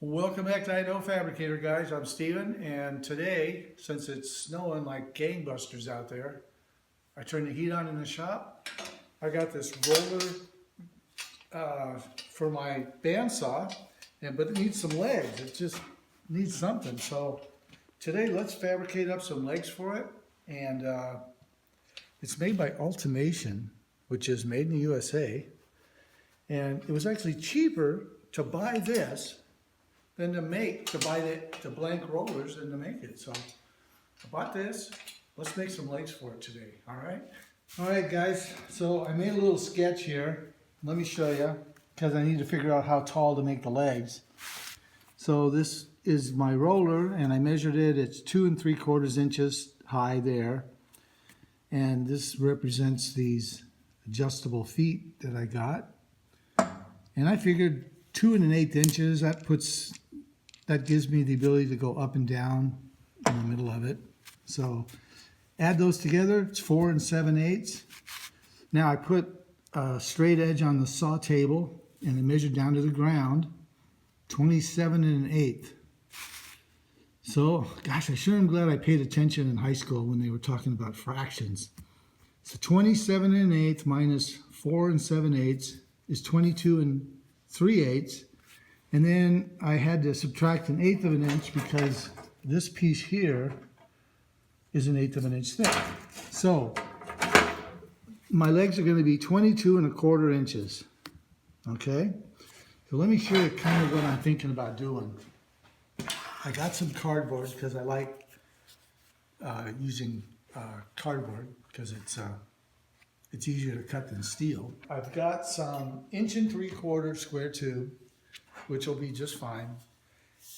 Welcome back to I Know Fabricator, guys. I'm Steven, and today, since it's snowing like gangbusters out there, I turned the heat on in the shop. I got this roller for my bandsaw, but it needs some legs. It just needs something. So today, let's fabricate up some legs for it. And it's made by Ultimation, which is made in the USA. And it was actually cheaper to buy this than to buy the blank rollers and to make it. So I bought this. Let's make some legs for it today, all right? All right, guys, so I made a little sketch here. Let me show you, because I need to figure out how tall to make the legs. So this is my roller, and I measured it. It's 2 3/4 inches high there. And this represents these adjustable feet that I got. And I figured 2 1/8 inches, that gives me the ability to go up and down in the middle of it. So add those together, it's 4 7/8. Now I put a straight edge on the saw table and I measured down to the ground, 27 1/8. So, gosh, I sure am glad I paid attention in high school when they were talking about fractions. So 27 1/8 minus 4 7/8 is 22 3/8. And then I had to subtract 1/8 of an inch because this piece here is 1/8 of an inch thick. So my legs are going to be 22 1/4 inches. Okay? So let me show you kind of what I'm thinking about doing. I got some cardboard because I like using cardboard because it's easier to cut than steel. I've got some 1 3/4 square tube, which will be just fine.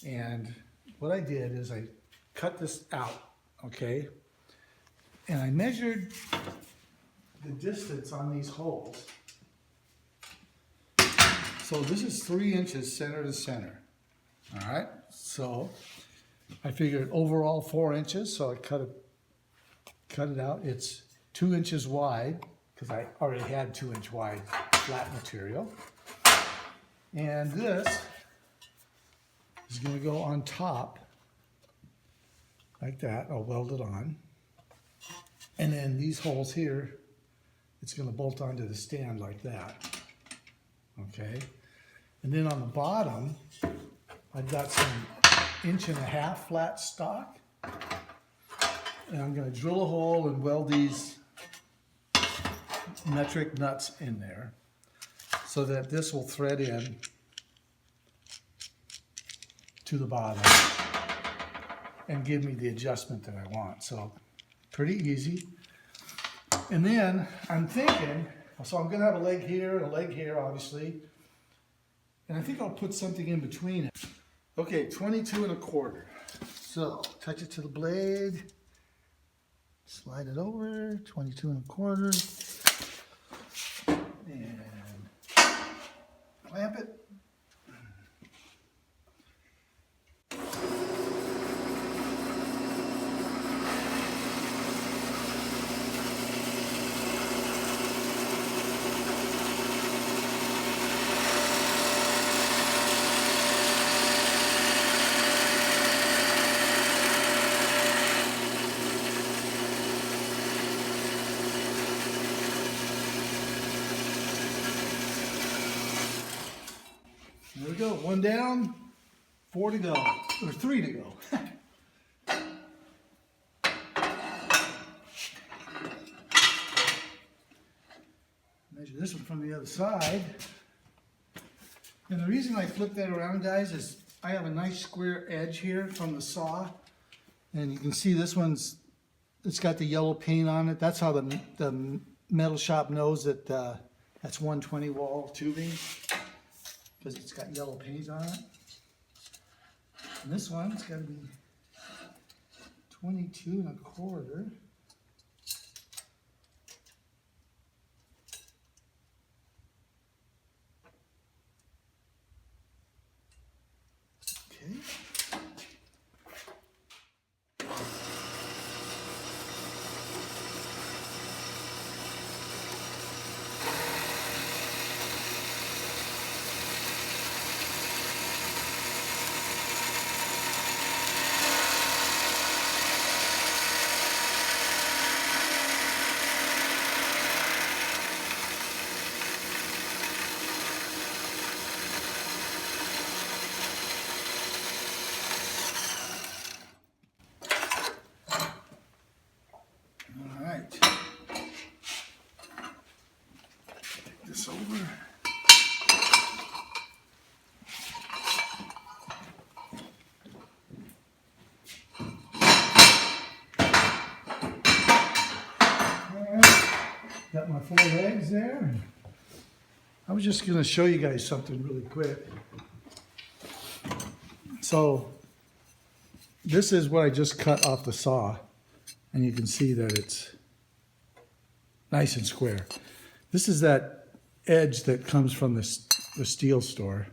And what I did is I cut this out, okay? And I measured the distance on these holes. So this is 3 inches center to center, all right? So I figured overall 4 inches, so I cut it out. It's 2 inches wide, because I already had 2 inch wide flat material. And this is going to go on top like that. I'll weld it on. And then these holes here, it's going to bolt onto the stand like that. Okay. And then on the bottom, I've got some 1.5 inch flat stock. And I'm going to drill a hole and weld these metric nuts in there, so that this will thread in to the bottom and give me the adjustment that I want. So pretty easy. And then I'm thinking, so I'm going to have a leg here and a leg here, obviously. And I think I'll put something in between it. Okay, 22 1/4. So touch it to the blade, slide it over, 22 1/4. And clamp it. There we go, 1 down, 4 to go, or 3 to go. Measure this one from the other side. And the reason I flip that around, guys, is I have a nice square edge here from the saw. And you can see this it's got the yellow paint on it. That's how the metal shop knows that that's 120 wall tubing, because it's got yellow paint on it. And this one's got to be 22 1/4. Okay. 4 legs there. I was just gonna show you guys something really quick. So this is what I just cut off the saw, and you can see that it's nice and square. This is that edge that comes from the steel store.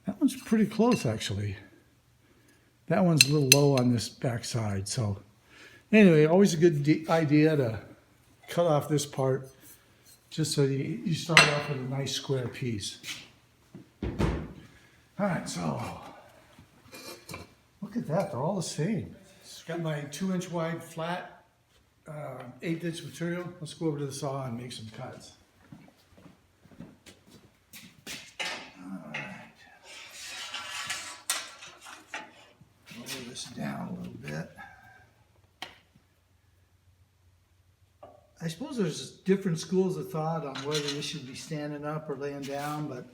That one's pretty close, actually. That one's a little low on this back side. So anyway, always a good idea to cut off this part just so you start off with a nice square piece. All right, so look at that, they're all the same. Got my 2-inch wide flat 1/8 material. Let's go over to the saw and make some cuts. All right. Lower this down a little bit. I suppose there's different schools of thought on whether this should be standing up or laying down, but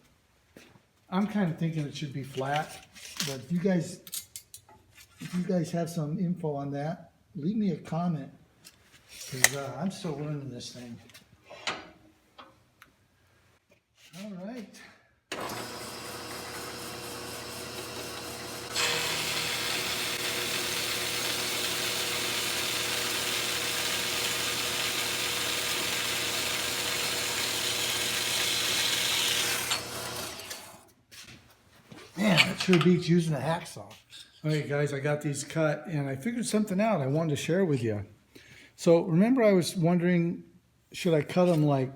I'm kind of thinking it should be flat. But if you guys have some info on that, leave me a comment, because I'm still learning this thing. All right. Man, that sure beats using a hacksaw. All right, guys, I got these cut, and I figured something out I wanted to share with you. So remember I was wondering, should I cut them like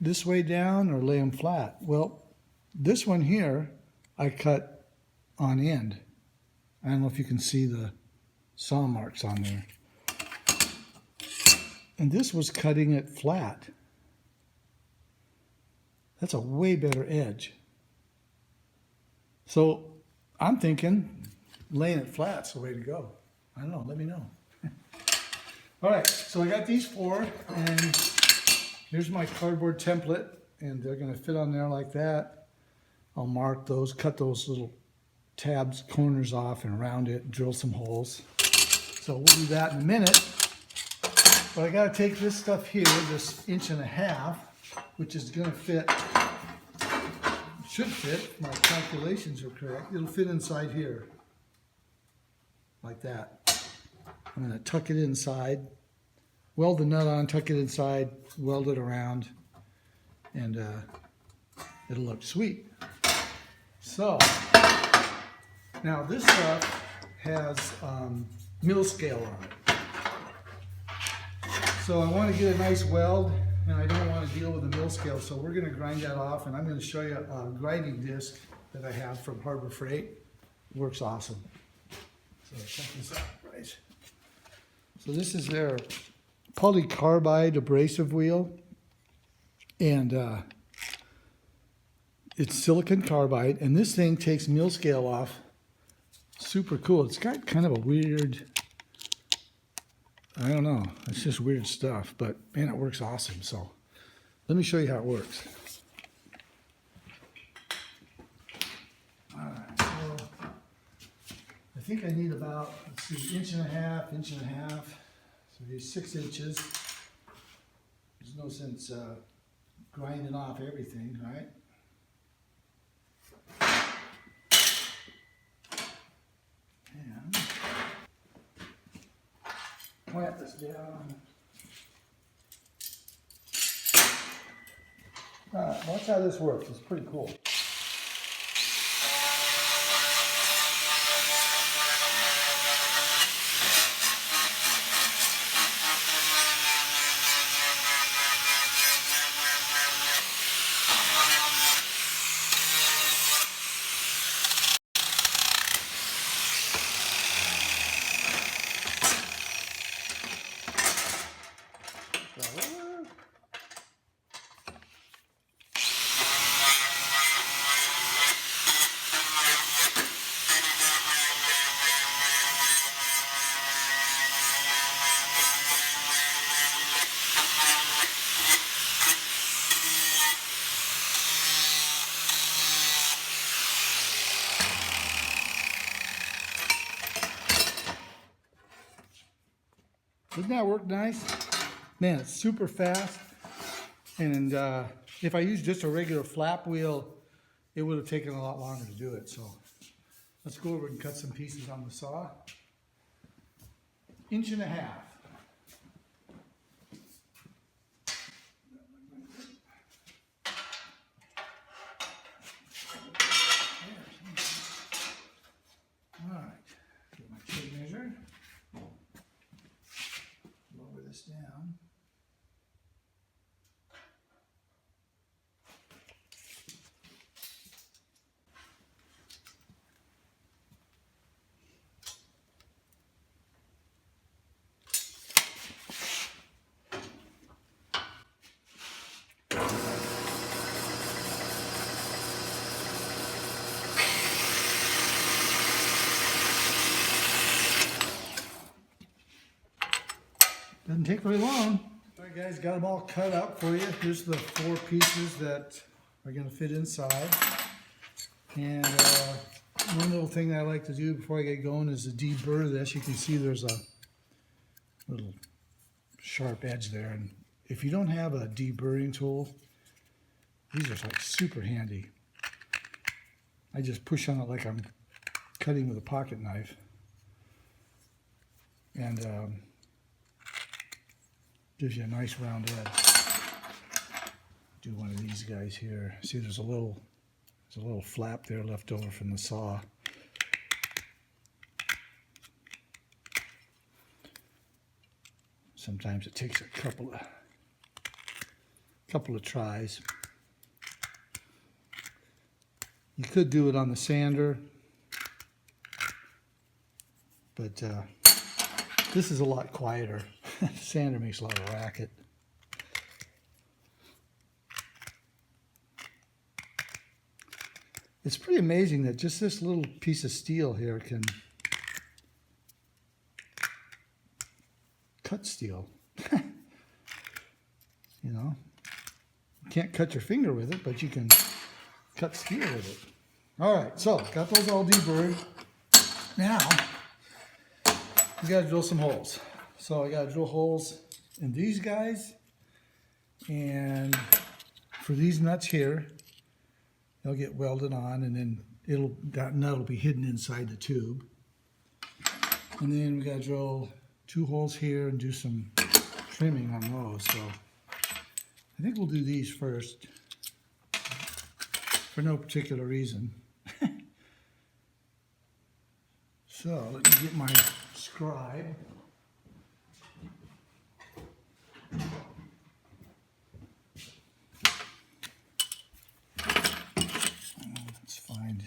this way down or lay them flat? Well, this one here, I cut on end. I don't know if you can see the saw marks on there. And this was cutting it flat. That's a way better edge. So I'm thinking laying it flat's the way to go. I don't know, let me know. All right, so I got these 4, and here's my cardboard template, and they're gonna fit on there like that. I'll mark those, cut those little tabs, corners off and around it, drill some holes. So we'll do that in a minute. But I gotta take this stuff here, this 1.5 inches, which is gonna fit, should fit, if my calculations are correct. It'll fit inside here, like that. I'm gonna tuck it inside, weld the nut on, tuck it inside, weld it around, and it'll look sweet. So, now this stuff has mill scale on it. So I want to get a nice weld, and I don't want to deal with the mill scale, so we're going to grind that off, and I'm going to show you a grinding disc that I have from Harbor Freight. It works awesome. So check this out, right? So this is their polycarbide abrasive wheel, and it's silicon carbide, and this thing takes mill scale off. Super cool. It's got kind of a weird, I don't know, it's just weird stuff, but man, it works awesome. So let me show you how it works. All right, so I think I need about, let's see, 1.5 inches, 1.5 inches. So these 6 inches. There's no sense grinding off everything, right? And clamp this down. All right, watch how this works. It's pretty cool. Doesn't that work nice? Man, it's super fast. And if I used just a regular flap wheel, it would have taken a lot longer to do it. So let's go over and cut some pieces on the saw. 1.5 inches. All right, get my tape measure. Lower this down. Doesn't take very long. All right, guys, got them all cut up for you. Here's the 4 pieces that are going to fit inside. And one little thing that I like to do before I get going is to deburr this. You can see there's a little sharp edge there. And if you don't have a deburring tool, these are like super handy. I just push on it like I'm cutting with a pocket knife. And gives you a nice round edge. Do one of these guys here. See, there's a little flap there left over from the saw. Sometimes it takes a couple of tries. You could do it on the sander, but this is a lot quieter. Sander makes a lot of racket. It's pretty amazing that just this little piece of steel here can cut steel. You know, you can't cut your finger with it, but you can cut steel with it. All right, so got those all deburred. Now we got to drill some holes. So I got to drill holes in these guys, and for these nuts here, they'll get welded on, and then that nut will be hidden inside the tube. And then we got to drill 2 holes here and do some trimming on those. So I think we'll do these first for no particular reason. So let me get my scribe. Let's find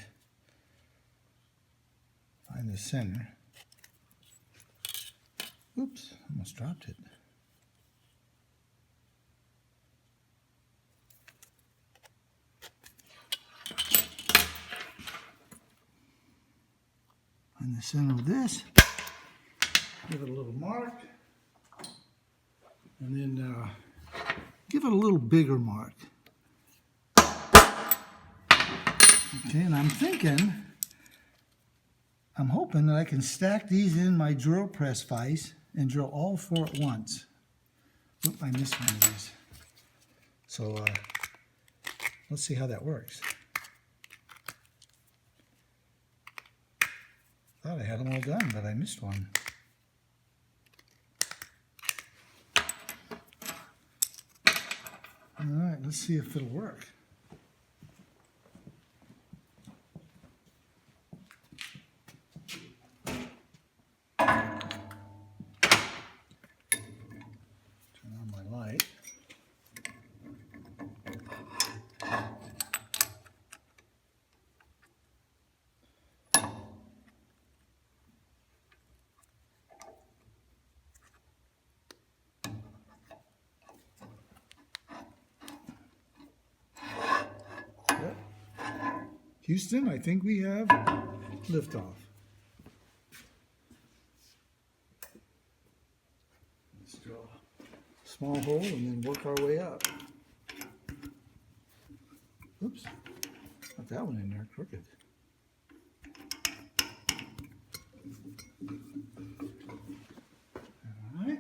the center. Oops, almost dropped it. Find the center of this. Give it a little mark. And then give it a little bigger mark. Okay, and I'm hoping that I can stack these in my drill press vise and drill all 4 at once. Oop, I missed one of these. So let's see how that works. Thought I had them all done, but I missed one. All right, let's see if it'll work. Houston, I think we have liftoff. Let's draw a small hole and then work our way up. Oops, got that one in there crooked. All right.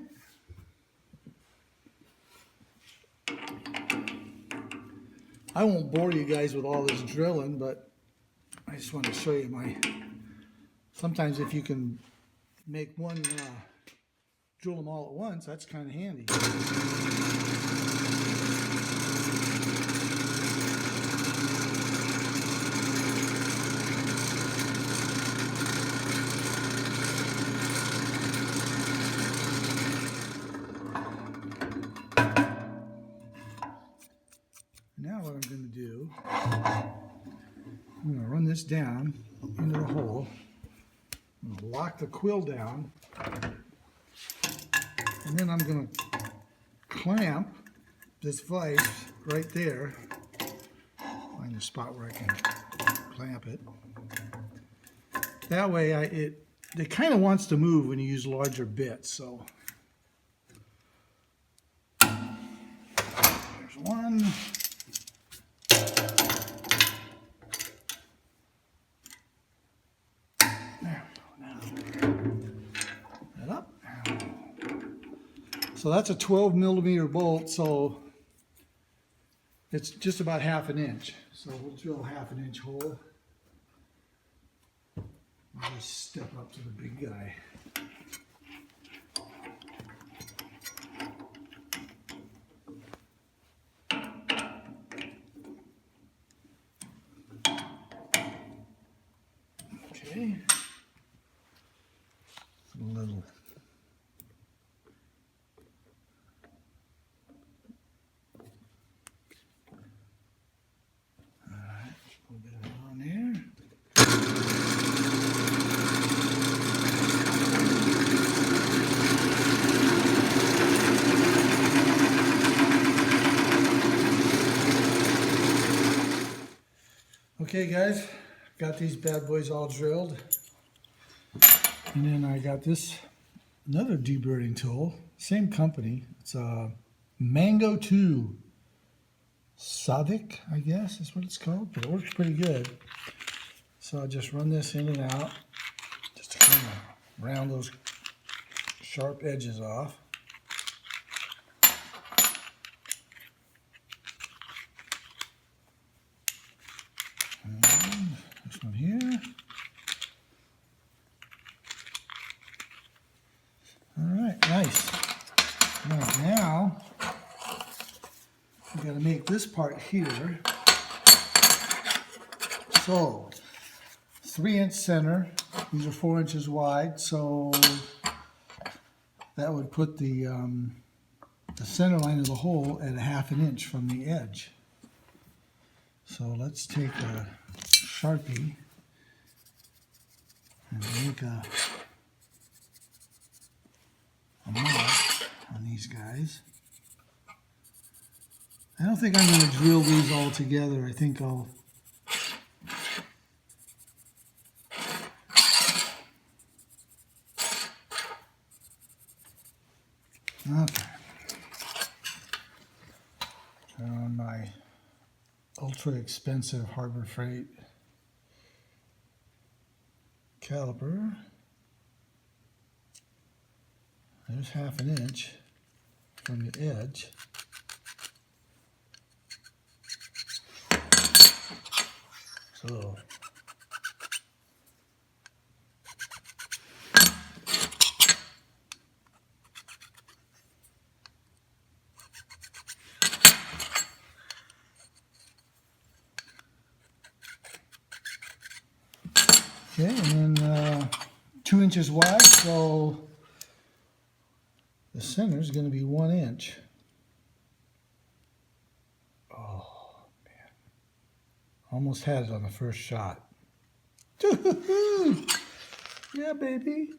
I won't bore you guys with all this drilling, but I just want to show you sometimes if you can make one, drill them all at once, that's kind of handy. Now what I'm going to do, I'm going to run this down into the hole. I'm going to lock the quill down, and then I'm going to clamp this vise right there. Find a spot where I can clamp it. That way, it kind of wants to move when you use larger bits. So there's one. So that's a 12mm bolt, so it's just about 1/2 inch. So we'll drill a 1/2 inch hole. I'll just step up to the big guy. Okay. A little. Okay guys, got these bad boys all drilled. And then I got this, another deburring tool, same company. It's a Mango 2 Savic, I guess is what it's called, but it works pretty good. So I just run this in and out, just to kind of round those sharp edges off. And this one here. Alright, nice. All right, now we got to make this part here. So 3-inch center. These are 4 inches wide, so that would put the center line of the hole at 1/2 inch from the edge. So let's take a Sharpie and make a mark on these guys. I don't think I'm going to drill these all together. I think I'll okay. Turn on my ultra expensive Harbor Freight caliper. There's 1/2 inch from the edge. So okay, and then 2 inches wide, so the center is going to be 1 inch. Oh, man. Almost had it on the first shot. Yeah, baby.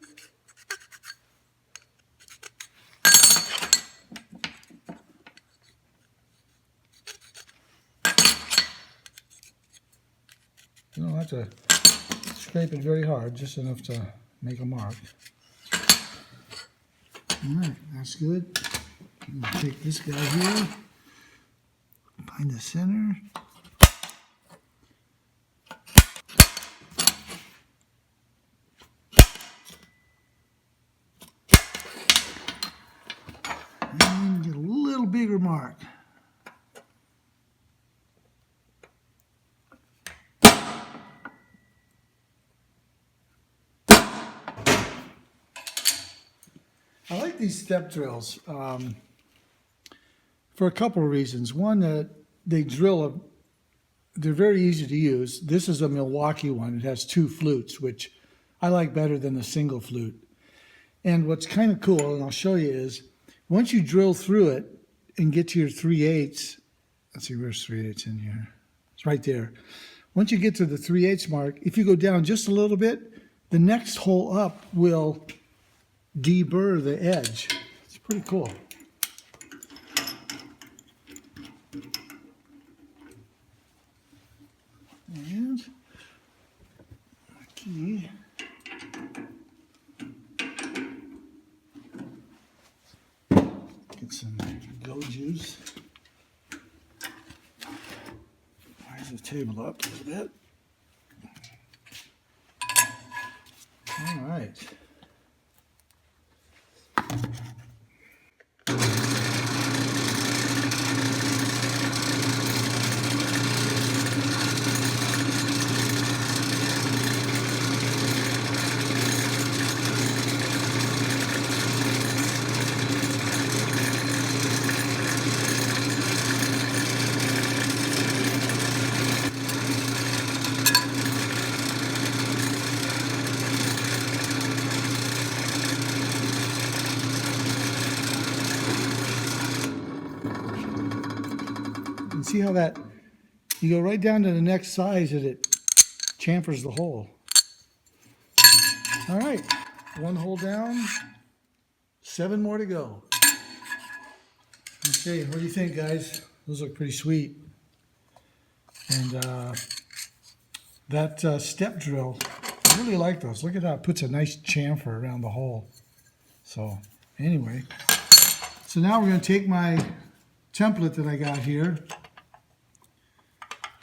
You don't have to scrape it very hard, just enough to make a mark. Alright, that's good. I'm going to take this guy here, find the center. And get a little bigger mark. I like these step drills for a couple of reasons. One, that they they're very easy to use. This is a Milwaukee one. It has 2 flutes, which I like better than the single flute. And what's kind of cool, and I'll show you, is once you drill through it and get to your 3/8, let's see, where's 3/8 in here? It's right there. Once you get to the 3/8 mark, if you go down just a little bit, the next hole up will deburr the edge. It's pretty cool. And key. Get some go juice. Raise the table up a little bit. All right. See how that, you go right down to the next size and it chamfers the hole. All right, 1 hole down, 7 more to go. Okay, what do you think, guys? Those look pretty sweet. And that step drill, I really like those. Look at how it puts a nice chamfer around the hole. So anyway, so now we're going to take my template that I got here,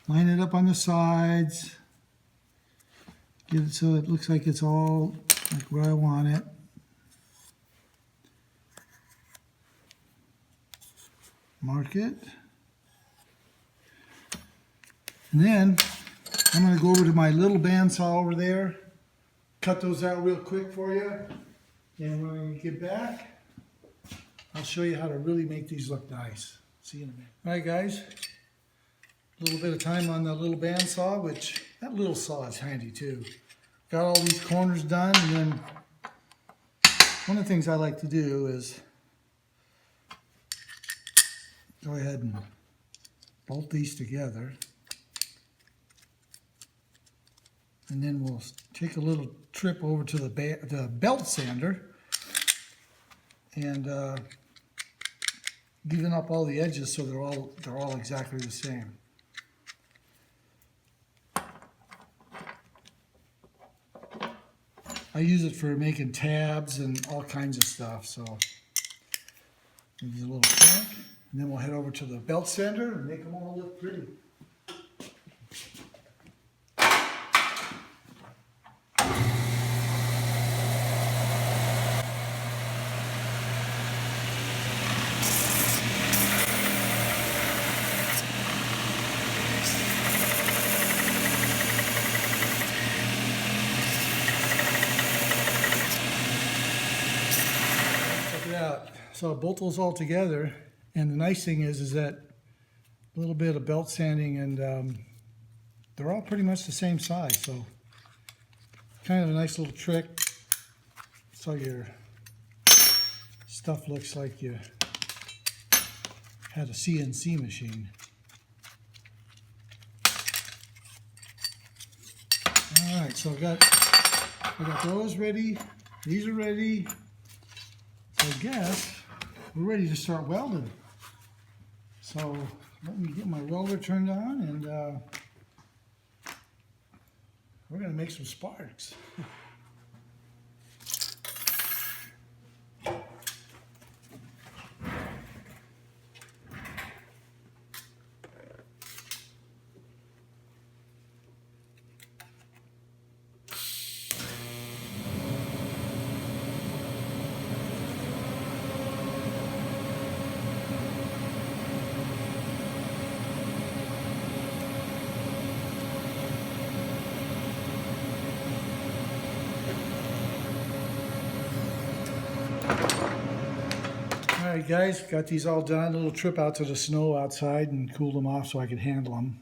line it up on the sides, get it so it looks like it's all like where I want it. Mark it. And then I'm going to go over to my little bandsaw over there, cut those out real quick for you. And when we get back, I'll show you how to really make these look nice. See you in a minute. All right, guys. A little bit of time on the little bandsaw, which that little saw is handy too. Got all these corners done, and then one of the things I like to do is go ahead and bolt these together. And then we'll take a little trip over to the belt sander and even up all the edges so they're all exactly the same. I use it for making tabs and all kinds of stuff, so use a little crack, and then we'll head over to the belt sander and make them all look pretty. So I bolt those all together, and the nice thing is that a little bit of belt sanding, and they're all pretty much the same size. So kind of a nice little trick, so your stuff looks like you had a CNC machine. All right, so I got those ready. These are ready. So I guess we're ready to start welding. So let me get my welder turned on, and we're going to make some sparks. All right, guys, got these all done. A little trip out to the snow outside and cooled them off so I could handle them.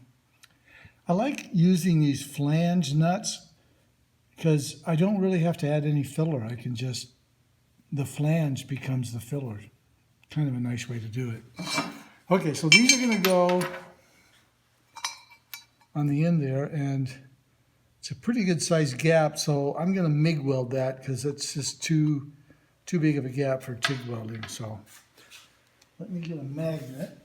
I like using these flange nuts because I don't really have to add any filler. I can just, the flange becomes the filler. Kind of a nice way to do it. Okay, so these are going to go on the end there, and it's a pretty good sized gap, so I'm going to MIG weld that because it's just too big of a gap for TIG welding. So let me get a magnet.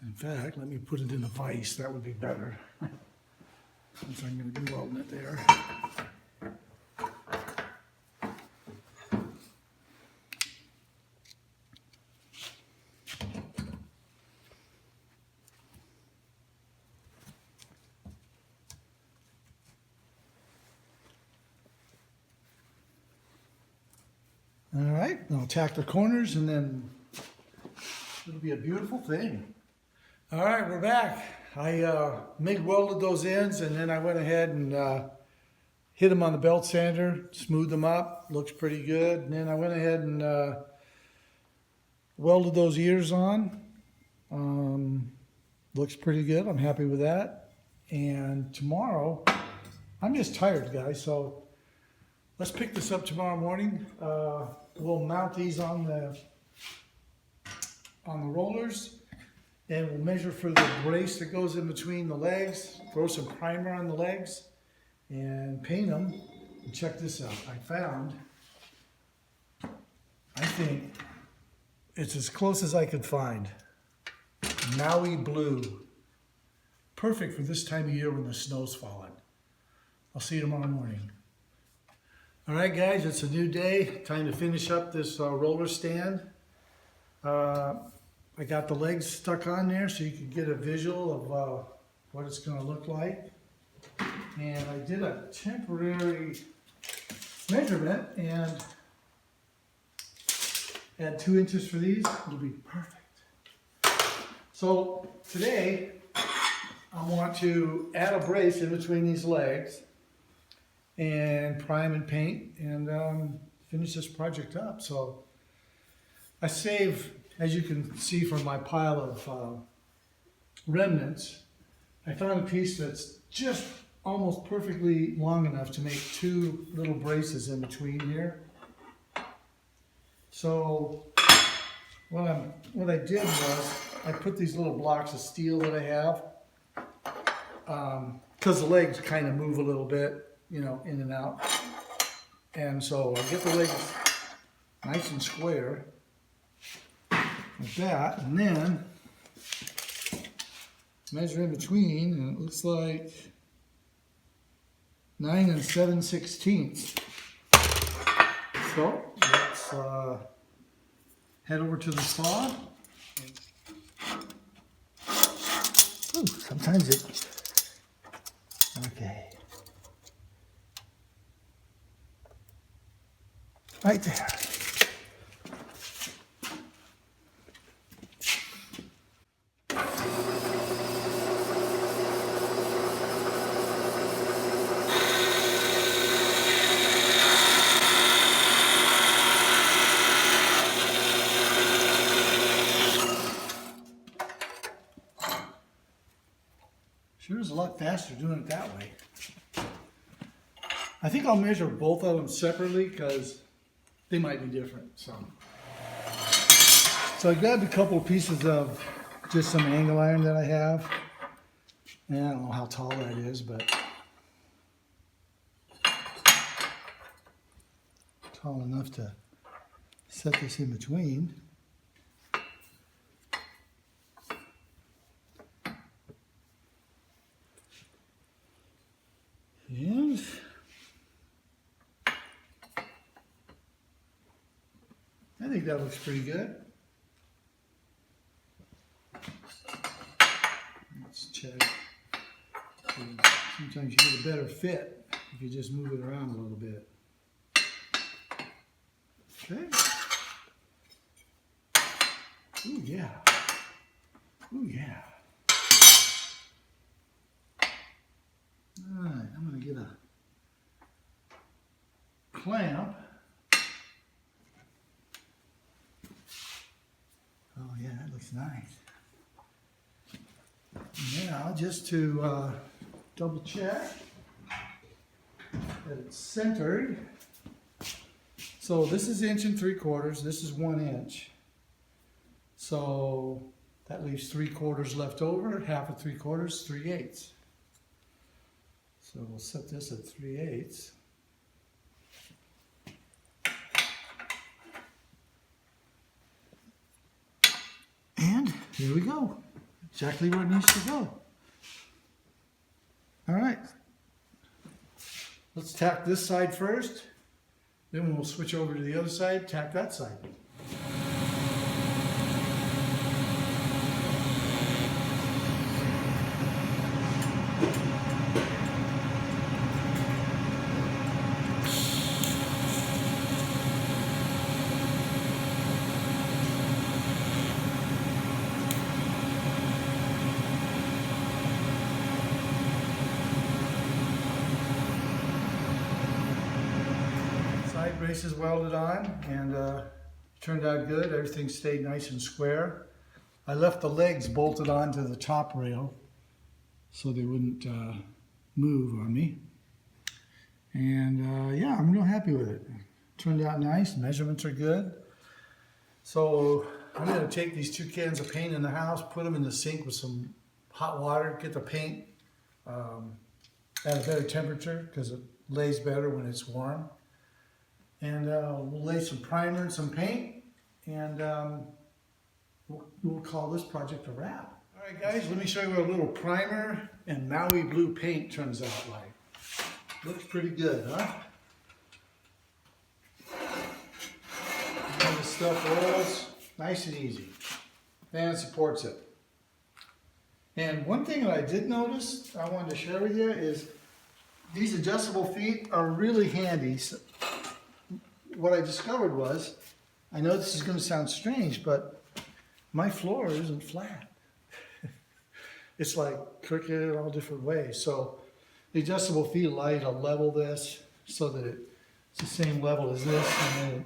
In fact, let me put it in a vise. That would be better. Since I'm going to be welding it there. All right, I'll tack the corners and then it'll be a beautiful thing. All right, we're back. I MIG welded those ends and then I went ahead and hit them on the belt sander, smoothed them up, looks pretty good. And then I went ahead and welded those ears on. Looks pretty good, I'm happy with that. And tomorrow, I'm just tired, guys, so let's pick this up tomorrow morning. We'll mount these on the rollers, and we'll measure for the brace that goes in between the legs, throw some primer on the legs, and paint them. And check this out. I think it's as close as I could find. Maui blue. Perfect for this time of year when the snow's falling. I'll see you tomorrow morning. All right, guys, it's a new day. Time to finish up this roller stand. I got the legs stuck on there so you can get a visual of what it's going to look like. And I did a temporary measurement and add 2 inches for these. It'll be perfect. So today, I want to add a brace in between these legs and prime and paint and finish this project up. So I save, as you can see from my pile of remnants, I found a piece that's just almost perfectly long enough to make 2 little braces in between here. So what I did was I put these little blocks of steel that I have, because the legs kind of move a little bit, you know, in and out. And so I get the legs nice and square like that, and then measure in between, and it looks like 9 7/16. So let's head over to the saw. Ooh, sometimes it, okay. Right there. Sure is a lot faster doing it that way. I think I'll measure both of them separately because they might be different. So I grabbed a couple of pieces of just some angle iron that I have. And I don't know how tall that is, but tall enough to set this in between. And I think that looks pretty good. Let's check. Sometimes you get a better fit if you just move it around a little bit. Okay. Ooh, yeah. Ooh, yeah. All right, I'm going to get a clamp. Oh yeah, that looks nice. Now, just to double check that it's centered. So this is 1 3/4, this is 1 inch. So that leaves 3/4 left over, half of 3/4, 3/8. So we'll set this at 3/8. And here we go. Exactly where it needs to go. All right. Let's tack this side first. Then we'll switch over to the other side, tack that side. Side braces welded on, and turned out good. Everything stayed nice and square. I left the legs bolted onto the top rail so they wouldn't move on me. And yeah, I'm real happy with it. Turned out nice. Measurements are good. So I'm going to take these 2 cans of paint in the house, put them in the sink with some hot water, get the paint at a better temperature because it lays better when it's warm. And we'll lay some primer and some paint, and we'll call this project a wrap. All right, guys, let me show you what a little primer and Maui blue paint turns out like. Looks pretty good, huh? And the stuff rolls nice and easy, and it supports it. And one thing that I did notice I wanted to share with you is these adjustable feet are really handy. So, what I discovered was, I know this is going to sound strange, but my floor isn't flat. It's like crooked all different ways. So the adjustable feet allow you to level this so that it's the same level as this, and then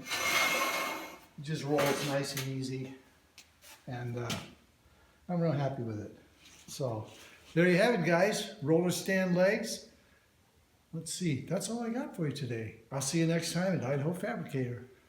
it just rolls nice and easy. And I'm real happy with it. So there you have it, guys. Roller stand legs. Let's see, that's all I got for you today. I'll see you next time at Idaho Fabricator.